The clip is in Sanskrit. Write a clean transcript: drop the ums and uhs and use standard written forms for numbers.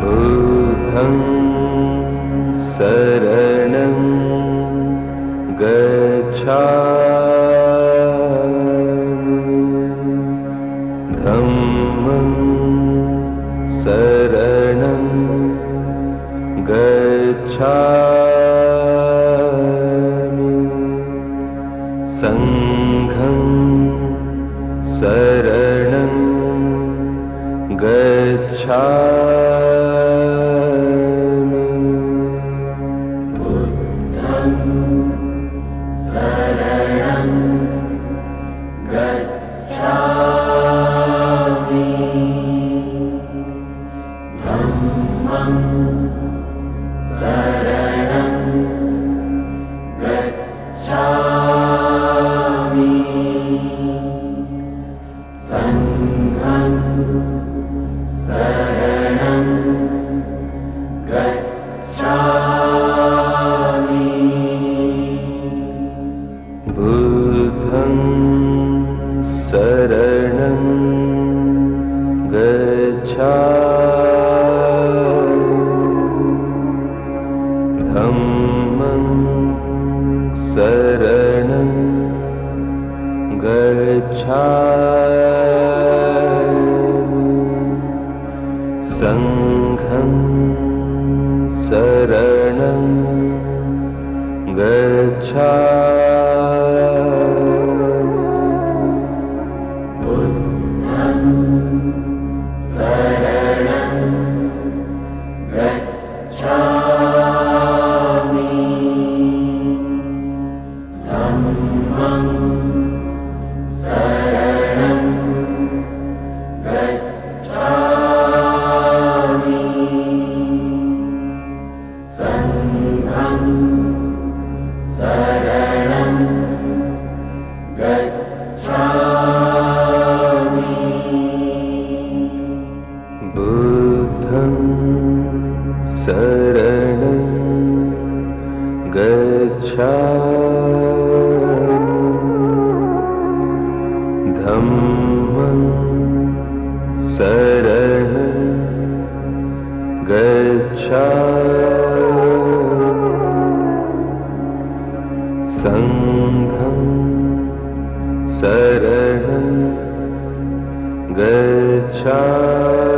बुद्धं शरणं गच्छामि धम्मं शरणं गच्छामि संघं शरणं गच्छामि बुद्धं शरणं गच्छामि धम्मं शरणं गच्छामि संघं शरणं गच्छामि बुद्धं शरणं गच्छामि धम्मं शरणं गच्छामि संघं शरणं गच्छामि बुद्धं शरणं गच्छामि धम्मं शरणं गच्छामि संघं शरणं गच्छामि बुद्धं शरणं गच्छामि धम्मं शरणं गच्छामि संघं शरणं गच्छामि।